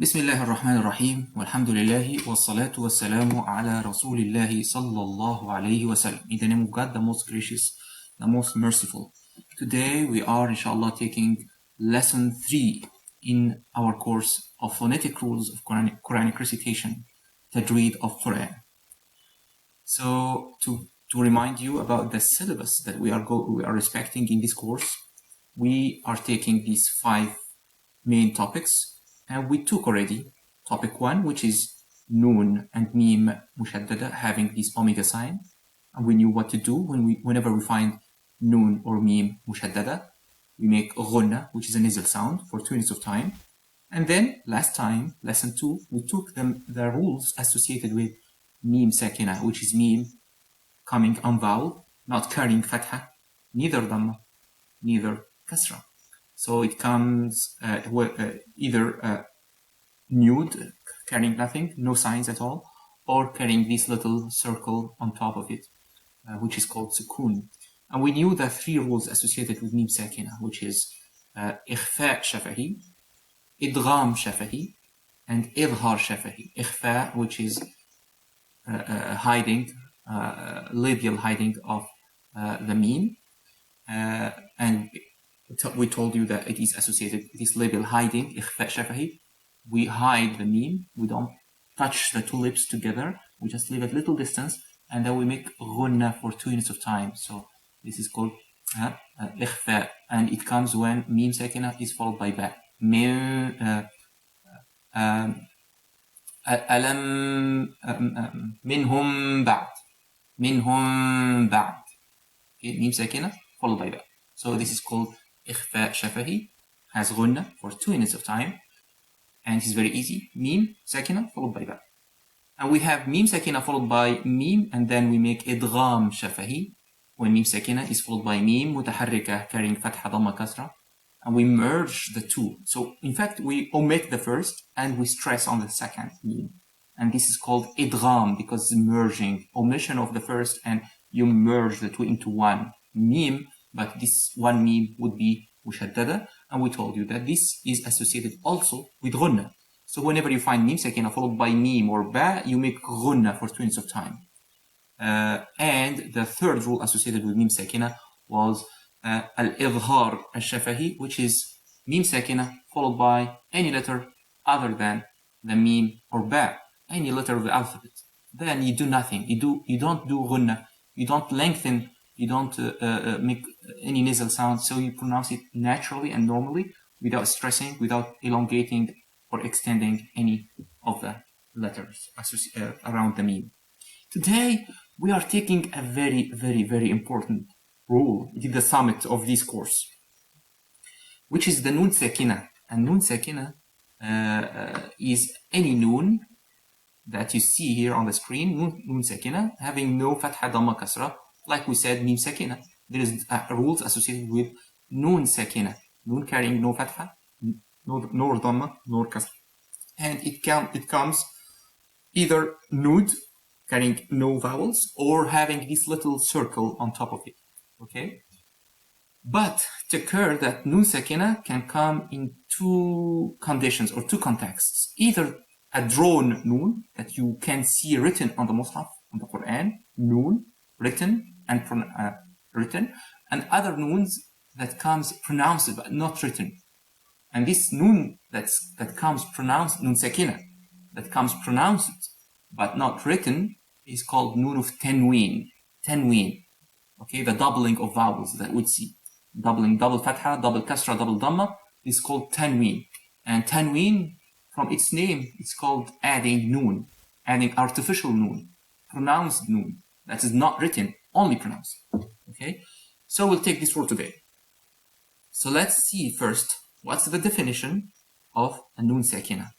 بسم الله الرحمن الرحيم والحمد لله والصلاة والسلام على رسول الله صلى الله عليه وسلم. In the name of God, the most gracious, the most merciful. Today we are inshallah taking lesson 3 in our course of phonetic rules of Quranic recitation, Tajweed of Quran. So to remind you about the syllabus that we are respecting in this course, we are taking these 5 main topics. And we took already topic 1, which is noon and mim mushaddada, having this omega sign. And we knew what to do whenever we find noon or mim mushaddada. We make ghunna, which is a nasal sound, for 2 minutes of time. And then last time, lesson 2, we took the rules associated with mim sakina, which is mim coming unvoweled, not carrying fatha, neither dhamma, neither kasra. So it comes either nude, carrying nothing, no signs at all, or carrying this little circle on top of it, which is called sukun. And we knew the 3 rules associated with mim sakina, which is ikhfa shafahi, idgham shafahi, and idhar shafahi. Ikhfa, which is hiding, labial hiding of the mim, and we told you that it is associated with this labial hiding, ikhfa shafahi. We hide the mim, we don't touch the 2 lips together, we just leave a little distance, and then we make ghunna for 2 units of time. So this is called ikhfa, and it comes when mim sakina is followed by ba. Alam minhum ba'd. Minhum ba'd. Mim sakina followed by ba. So this is called ikhfa shafahi, has ghunna for 2 units of time, and it's very easy. Mim sakina followed by ba. And we have mim sakina followed by mim, and then we make idgham shafahi when mim sakina is followed by mim mutaharrika carrying fatha dhamma kasra, and we merge the 2. So in fact we omit the first and we stress on the second mim, and this is called idgham because it's merging, omission of the first, and you merge the 2 into one mim. But this one mim would be mushaddada, and we told you that this is associated also with ghunna. So whenever you find mim sakina followed by mim or ba, you make ghunna for 2 units of time. And the 3rd rule associated with mim sakina was al-idhar al-shafahi, which is mim sakina followed by any letter other than the mim or ba, any letter of the alphabet. Then you do nothing. You don't do ghunna. You don't lengthen. You don't make any nasal sound, so you pronounce it naturally and normally without stressing, without elongating or extending any of the letters around the mim. Today, we are taking a very, very, very important rule. It is the summit of this course, which is the noon sakina. And noon sakina is any noon that you see here on the screen, noon sakina, having no fatha dhamma kasra. Like we said, mim sakina. There is rules associated with noon sakina. Noon carrying no fatha, nor dhamma, nor kasra. And it comes either nude, carrying no vowels, or having this little circle on top of it. Okay? But it occurs that noon sakina can come in 2 conditions or 2 contexts. Either a drawn noon that you can see written on the Mus'haf, on the Quran, noon, written, and other noons that comes pronounced but not written. And this noon that comes pronounced, noon sakina, that comes pronounced but not written, is called noon of tanween. Tanween. Okay, the doubling of vowels that we'd see. Doubling, double fatha, double kasra, double dhamma is called tanween. And tanween, from its name, it's called adding noon, adding artificial noon, pronounced noon, that is not written, only pronounced. Okay, so we'll take this word today. So let's see first what's the definition of a noon sakina.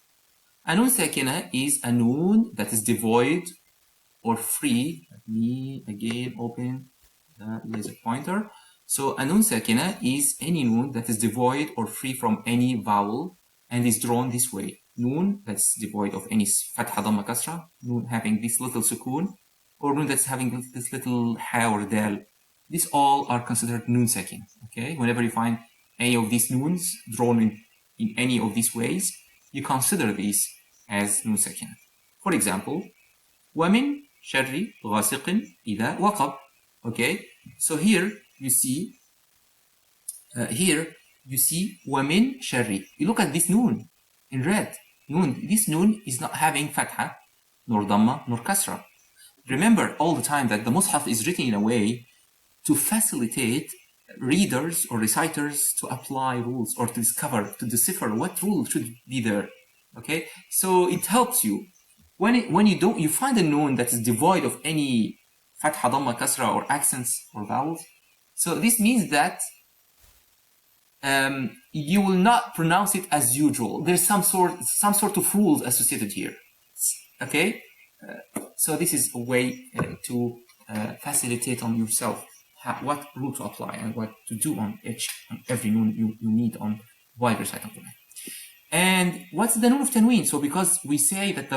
A noon sakina is a noon that is devoid or free. Let me again open the laser pointer. So a noon sakina is any noon that is devoid or free from any vowel and is drawn this way. Noon that's devoid of any fatha dhamma kasra, noon having this little sukun, or noon that's having this little ha or dal. These all are considered noon sakina. Okay, whenever you find any of these noons drawn in any of these ways, you consider these as nun sakina. For example, وَمِن شَرِّ غَاسِقٍ إِذَا وَقَبَ. Okay, so here you see وَمِن شَرِّ. You look at this nun in red. This nun is not having fatha, nor dhamma, nor kasra. Remember all the time that the Mus'haf is written in a way to facilitate readers or reciters to apply rules or to decipher what rule should be there. Okay, so it helps you when you find a nun that is devoid of any fatha, dhamma, kasra, or accents or vowels. So this means that you will not pronounce it as usual. There's some sort of rules associated here. Okay, so this is a way to facilitate on yourself what rule to apply and what to do on every nun you need on while reciting Quran. And what's the nun of tanween? So because we say that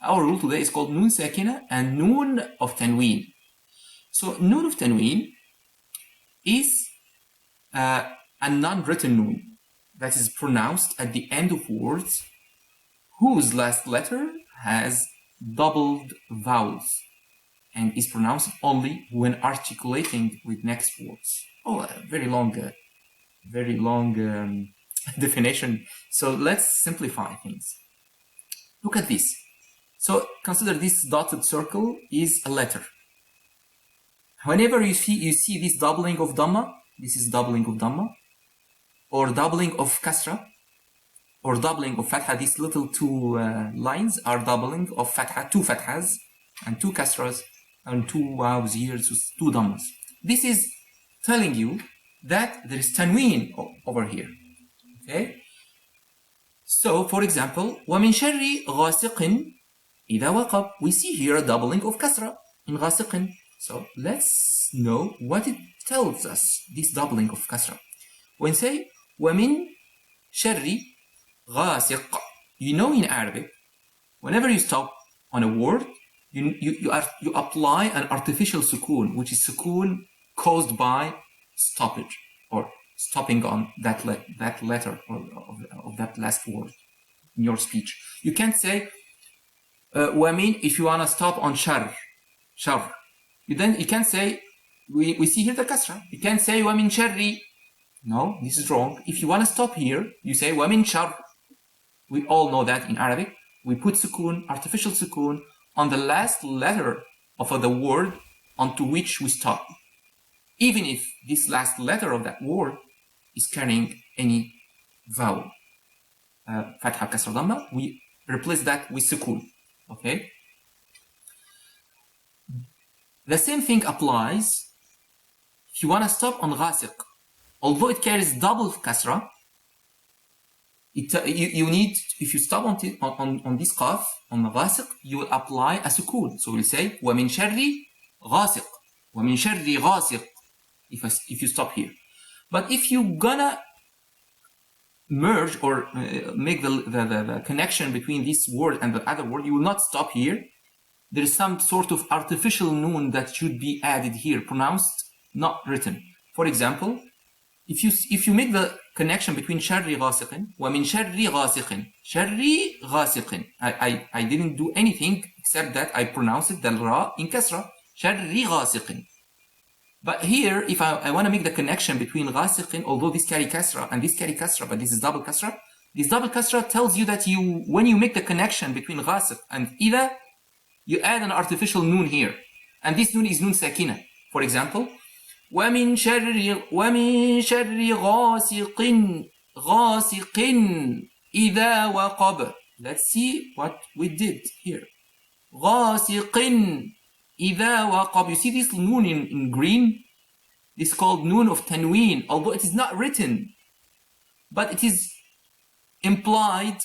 our rule today is called nun sakina and nun of tanween. So nun of tanween is a non-written nun that is pronounced at the end of words whose last letter has doubled vowels and is pronounced only when articulating with next words. Oh, a very long definition. So let's simplify things. Look at this. So consider this dotted circle is a letter. Whenever you see this doubling of dhamma, this is doubling of dhamma, or doubling of kasra, or doubling of fatha. These little two lines are doubling of fatha, two fathas and two kasras and two waws here, so two dhammas. This is telling you that there is tanween over here. Okay. So, for example, وَمِن شَرِّ غَاسِقٍ إِذَا وَقَبَ. We see here a doubling of kasra in غَاسِقٍ. So let's know what it tells us, this doubling of kasra. When say وَمِن شَرِّ غَاسِقٍ, you know in Arabic, whenever you stop on a word, you apply an artificial sukoon, which is sukoon caused by stoppage or stopping on that letter of that last word in your speech. You can't say وَمِن, if you want to stop on shar. You can't say, we see here the kasra. You can't say وَمِن شَرِّ. No, this is wrong. If you want to stop here, you say وَمِن shar. We all know that in Arabic, we put sukoon, artificial sukoon, on the last letter of the word onto which we stop. Even if this last letter of that word is carrying any vowel. Fatha, kasra, dhamma, we replace that with sukoon. Okay? The same thing applies if you want to stop on ghasiq. Although it carries double kasra, you need, if you stop on this qaf, on the ghasiq, you will apply a sukoon. So we'll say وَمِن شَرِّ غَاسِقٍ, وَمِن شَرِّ غَاسِقٍ, if you stop here. But if you're gonna merge or make the connection between this word and the other word, you will not stop here. There is some sort of artificial noon that should be added here, pronounced, not written. For example, if you make the connection between sharri ghasiqin wa min sharri ghasiqin, sharri ghasiqin, I didn't do anything except that I pronounced it the ra in kasra, sharri ghasiqin. But here, if I want to make the connection between ghasiqin, although this carry kasra and this carry kasra, but this is double kasra, this double kasra tells you that when you make the connection between ghasiq and ida, you add an artificial noon here, and this noon is noon sakina. For example, وَمِن شَرِّ غَاسِقٍ إِذَا وَقَبَ. Let's see what we did here. غَاسِقٍ إِذَا وَقَبَ. You see this noon in green? This is called noon of tanween, although it is not written, but it is implied.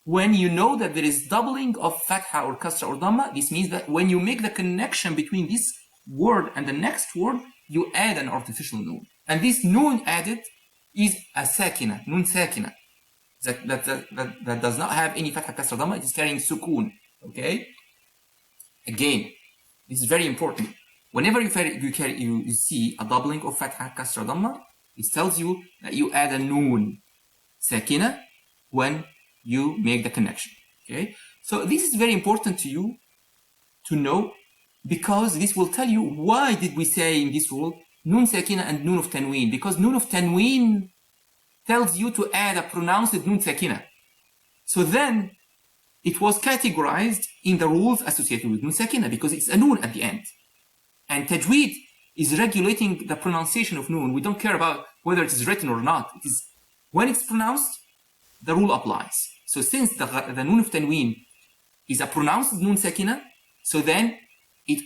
When you know that there is doubling of fatha or kasra or dhamma, this means that when you make the connection between this word and the next word, you add an artificial noon. And this noon added is a sakina, noon sakina. That does not have any fatha, kasra, dhamma. It is carrying sukoon. Okay? Again, this is very important. Whenever you see a doubling of fatha, kasra, dhamma, it tells you that you add a noon sakina when you make the connection. Okay, so this is very important to you to know, because this will tell you why did we say in this rule nun sakina and nun of tanween, because nun of tanween tells you to add a pronounced nun sakina. So then it was categorized in the rules associated with nun sakina because it's a nun at the end. And tajweed is regulating the pronunciation of nun. We don't care about whether it is written or not. It is when it's pronounced, the rule applies. So since the nun of tanween is a pronounced nun sakina, so then it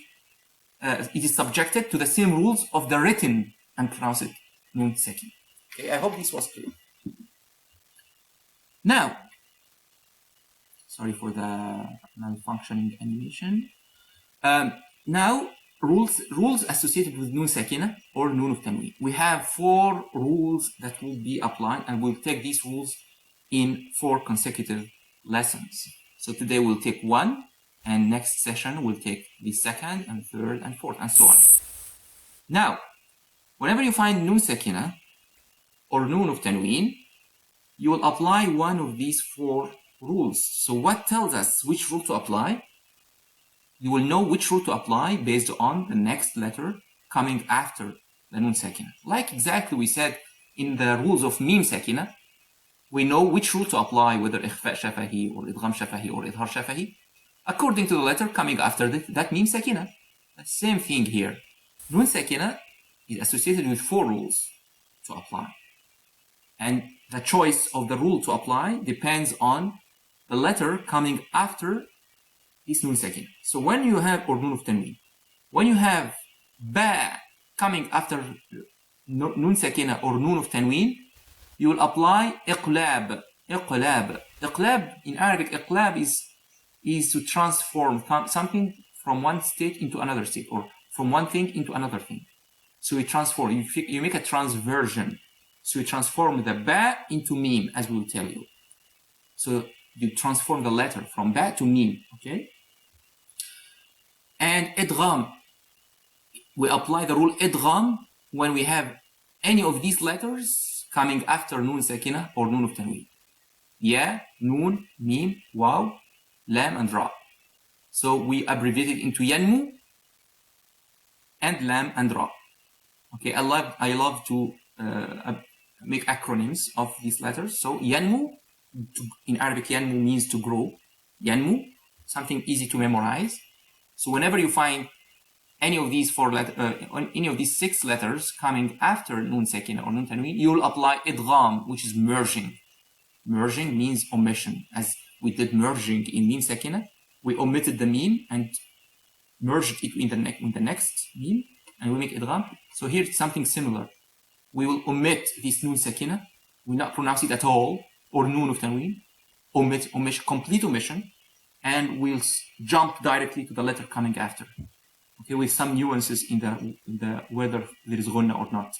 is subjected to the same rules of the written and pronounced nun sakina. Okay, I hope this was clear. Now, sorry for the malfunctioning animation. Now, rules associated with nun sakina or nun of tanween. We have 4 rules that will be applied, and we'll take these rules in 4 consecutive lessons. So today we'll take 1, and next session we'll take the 2nd and 3rd and 4th and so on. Now, whenever you find nun sakina or nun of tanween, you will apply one of these 4 rules. So what tells us which rule to apply? You will know which rule to apply based on the next letter coming after the nun sakina. Like exactly we said in the rules of mim sakina, we know which rule to apply, whether ikhfa shafahi or idgham shafahi or idhar shafahi, according to the letter coming after that mim sakina. The same thing here. Nun sakina is associated with 4 rules to apply. And the choice of the rule to apply depends on the letter coming after this nun sakina. So when you have, or nun of tanween, when you have ba coming after nun sakina or nun of tanween, you will apply iqlab. Iqlab in Arabic, iqlab is to transform something from one state into another state, or from one thing into another thing. So you transform, you make a transversion. So you transform the ba into mim, as we will tell you. So you transform the letter from ba to mim, okay? And idgham, we apply the rule idgham when we have any of these letters coming after nun sakina or nun of tanween. Ya, nun, mim, waw, lam, and ra. So we abbreviate it into yanmu and lam and ra. Okay, I love to make acronyms of these letters. So yanmu, in Arabic, yanmu means to grow. Yanmu, something easy to memorize. So whenever you find any of these any of these 6 letters coming after nun sakina or nun tanween, you will apply idgham, which is merging. Merging means omission. As we did merging in mim sakina, we omitted the mim and merged it in the next mim, and we make idgham. So here it's something similar. We will omit this nun sakina, we not pronounce it at all, or nun of tanween, omission, complete omission, and we'll jump directly to the letter coming after. Okay, with some nuances in the whether there is ghunna or not.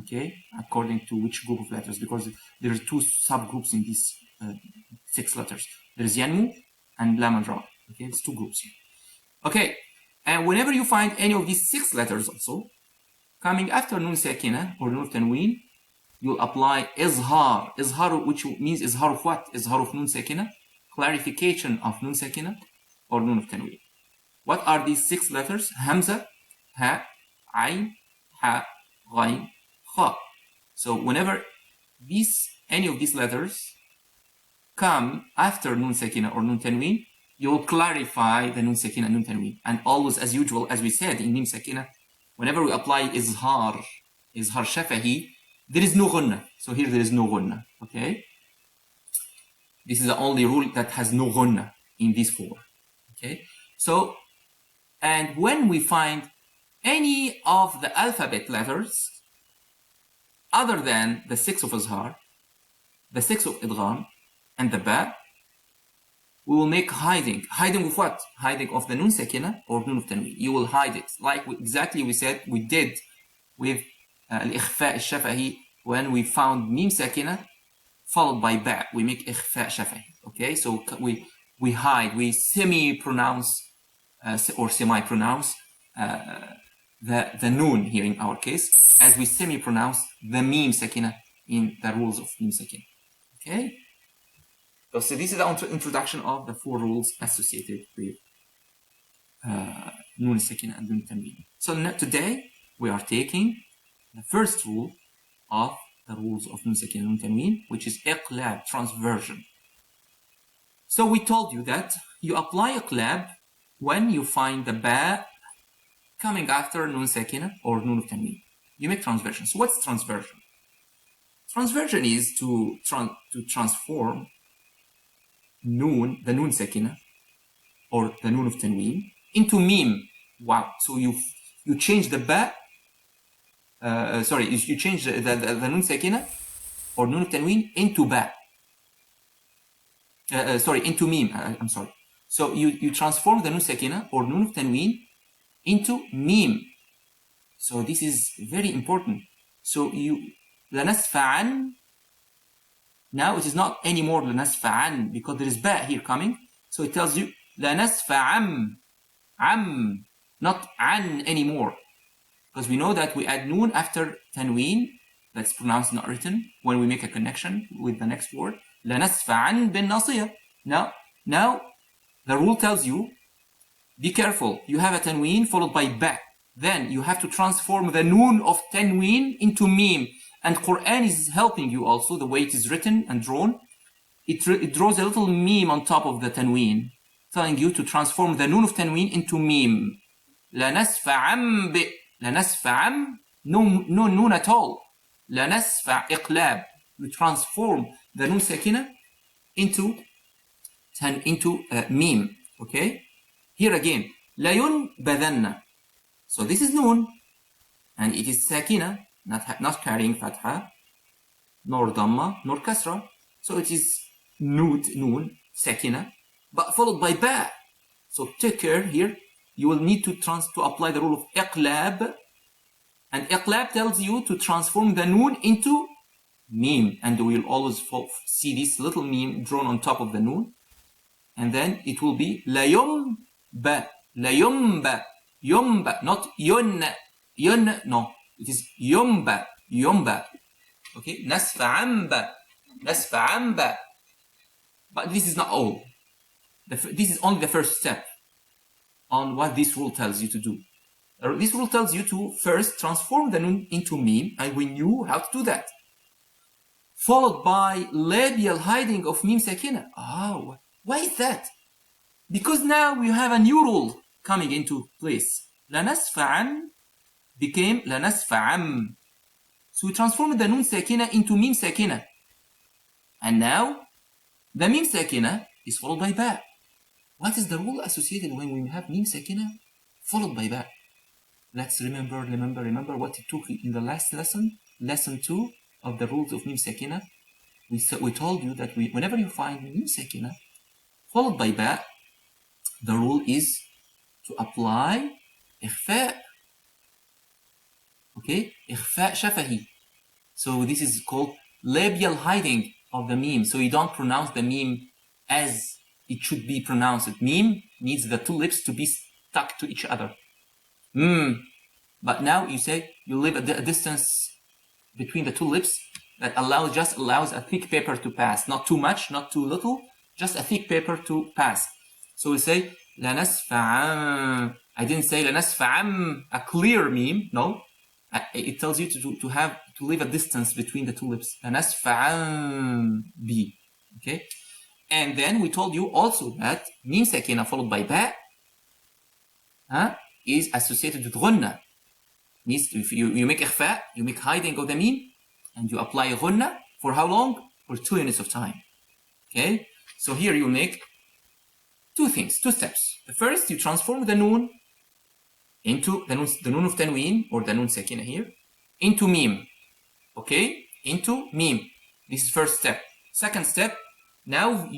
Okay, according to which group of letters, because there are 2 subgroups in these 6 letters. There is yanmu and lam and ra. Okay, it's 2 groups here. Okay, and whenever you find any of these 6 letters also coming after nun sakina or nun tanween, you'll apply izhar. Izhar, which means izhar of what? Izhar of nun sakina, clarification of nun sakina or nun of tanween. What are these 6 letters? Hamza, ha, ayn, ha, ghayn, kha. So whenever any of these letters come after nun sakina or nun tanween, you will clarify the nun sakina and nun tanween. And always, as usual, as we said in mim sakina, whenever we apply izhar shafahi, there is no ghunna. So here there is no ghunna. Okay? This is the only rule that has no ghunna in these 4. Okay? So, and when we find any of the alphabet letters other than the 6 of izhar, the 6 of idgham, and the ba, we will make hiding. Hiding of what? Hiding of the nun sakina or nun of tanween. You will hide it. Like exactly we did with al-ikhfa al-shafahi when we found mim sakina followed by ba. We make ikhfa shafahi. Okay, so we hide, we semi-pronounce or semi-pronounce the noon here in our case, as we semi-pronounce the mim sakina in the rules of mim sakina. Okay? So this is the introduction of the 4 rules associated with Nun Sakina and Nun Tanween. So today we are taking the first rule of the rules of Nun Sakina and Nun Tanween, which is Iqlab, transversion. So we told you that you apply Iqlab when you find the Ba coming after Nun Sakina or Nun Tanween. You make transversion. So what's transversion? Transversion is to transform Nun, the Nun Sakina, or the Nun of Tanween, into Mim. Wow. So you change the Ba, you change the Nun Sakina or Nun of Tanween into Ba. Into Mim. I'm sorry. So you transform the Nun Sakina or Nun of Tanween into Mim. So this is very important. So لنسفعن. Now it is not anymore لنسفعن because there is ba here coming. So it tells you لنسفعم. Am, not an anymore. Because we know that we add noon after tanween, that's pronounced not written, when we make a connection with the next word. لنسفعن بالناصية. Now the rule tells you, be careful. You have a tanween followed by ba. Then you have to transform the noon of tanween into mim. And Quran is helping you also, the way it is written and drawn. It draws a little mim on top of the tanween, telling you to transform the noon of tanween into mim. لنسفعم ب. لنسفعم, no noon at all. لنسفع إقلاب. You transform the noon sakina into mim. Okay? Here again, لينبذن. So this is noon, and it is sakina, not carrying fatha, nor dhamma, nor kasra. So it is noon, sakina, but followed by ba. So take care here. You will need to apply the rule of iqlab, and iqlab tells you to transform the noon into mim, and we will always see this little mim drawn on top of the noon, and then it will be layumba, yumba, not yun, no, it is yumba. Okay, nasfa'amba. But this is not all. This is only the first step on what this rule tells you to do. This rule tells you to first transform the noon into mim, and we knew how to do that. Followed by labial hiding of mim sakina. Oh, why is that? Because now we have a new rule coming into place. لنسفعن became لنسفعم. So we transformed the noon sakina into mim sakina. And now the mim sakina is followed by ba. What is the rule associated when we have mim sakina followed by ba? Let's remember what it took in the last lesson, lesson 2 of the rules of mim sakina. We told you that whenever you find mim sakina followed by ba, the rule is to apply ikhfa. Okay, ikhfa shafahi. So this is called labial hiding of the meme. So you don't pronounce the meme as it should be pronounced. Meme needs the two lips to be stuck to each other. But now you say you leave a distance between the two lips that just allows a thick paper to pass. Not too much, not too little, just a thick paper to pass. So we say لنسفعم. I didn't say لنسفعم, a clear meme. No, it tells you to leave a distance between the two lips. لنسفعم B. Okay, and then we told you also that mim sakina followed by ba is associated with ghunna. Means if you make ikhfa, you make hiding of the meme, and you apply ghunna for how long? For 2 units of time. Okay, so here you make two steps. The first, you transform the noon into the noon of tanween, or the noon sakina here, into meme. Okay, into meme. This is first step. Second step, now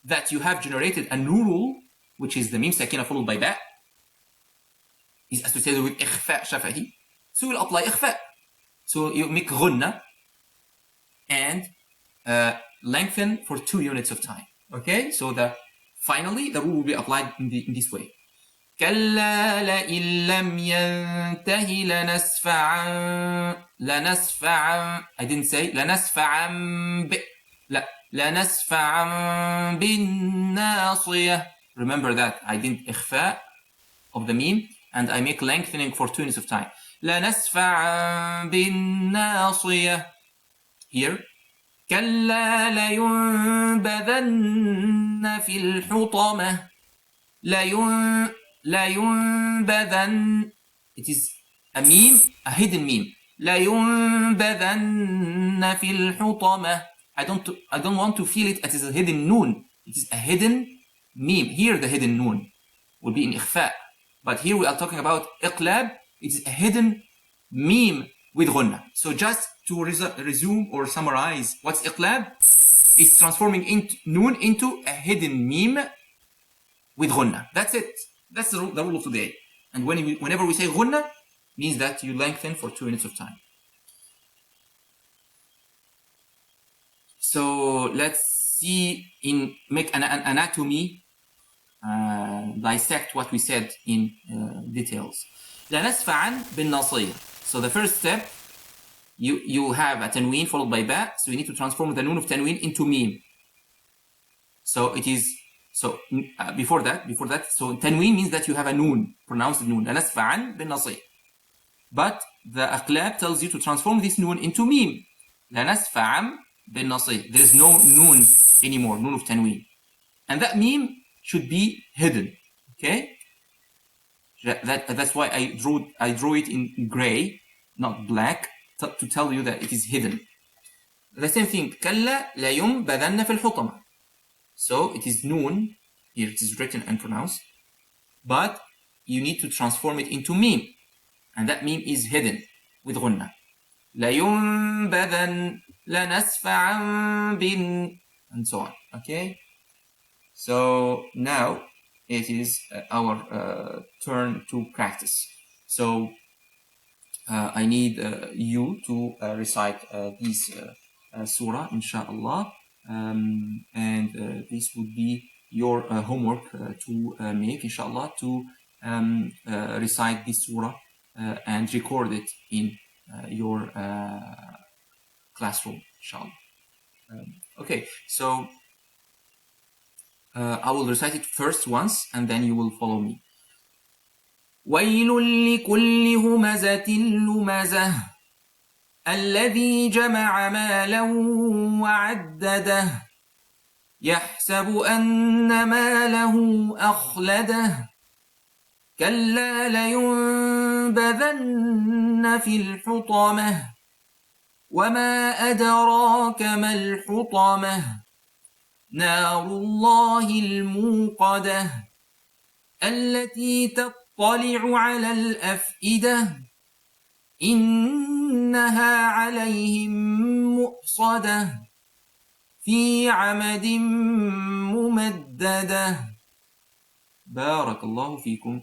that you have generated a new rule, which is the meme sakina followed by ba, is associated with ikhfa shafahi. So you'll apply ikhfa. So you make ghunna and lengthen for 2 units of time. Okay, so finally the rule will be applied in this way. كلا لئن لم ينتهي لنسفعا. I didn't say لنسفعا ب. لا, لنسفعا بالناصية. Remember that I did إخفاء of the meme and I make lengthening for 2 units of time. لنسفعا بالناصية. Here كلا لينبذن في الحطمة. لينبذن. It is a meme, a hidden meme. لينبذن في الحطمة. I don't want to feel it as a hidden noon. It is a hidden meme. Here the hidden noon will be in إخفاء. But here we are talking about إقلاب. It is a hidden meme with غنة. So just to resume or summarize what's إقلاب, it's transforming noon into a hidden meme with غنة. That's it. That's the rule of today. And whenever we say غنة, means that you lengthen for 2 units of time. So let's see make an anatomy, dissect what we said in details. لنسفعا بالناصية. So the first step, you have a tanween followed by ba, so you need to transform the noon of tanween into meme. So it is, so before that, so tanween means that you have a noon, pronounced noon. لنسفعا بالناصية. But the aqlab tells you to transform this noon into meme. لنسفعا بالناصية. There is no noon anymore, noon of tanween. And that meme should be hidden. Okay? That's why I drew it in gray, not black, to tell you that it is hidden. The same thing. كلا لينبذن في الحطمة. So it is noon. Here it is written and pronounced. But you need to transform it into meme. And that meme is hidden with غنة. لينبذن لنسفعا بن, and so on. Okay? So now it is our turn to practice. So I need you to recite this surah, inshallah, and this would be your homework to make, inshallah, to recite this surah and record it in your classroom, inshallah. Okay, so I will recite it first once and then you will follow me. ويل لكل همزة لمزة الذي جمع مالا وعدده يحسب أن ماله أخلده كلا لينبذن في الحطمة وما أدراك ما الحطمة نار الله الموقدة التي تطلع على الأفئدة إنها عليهم مؤصدة في عمد ممددة. بارك الله فيكم.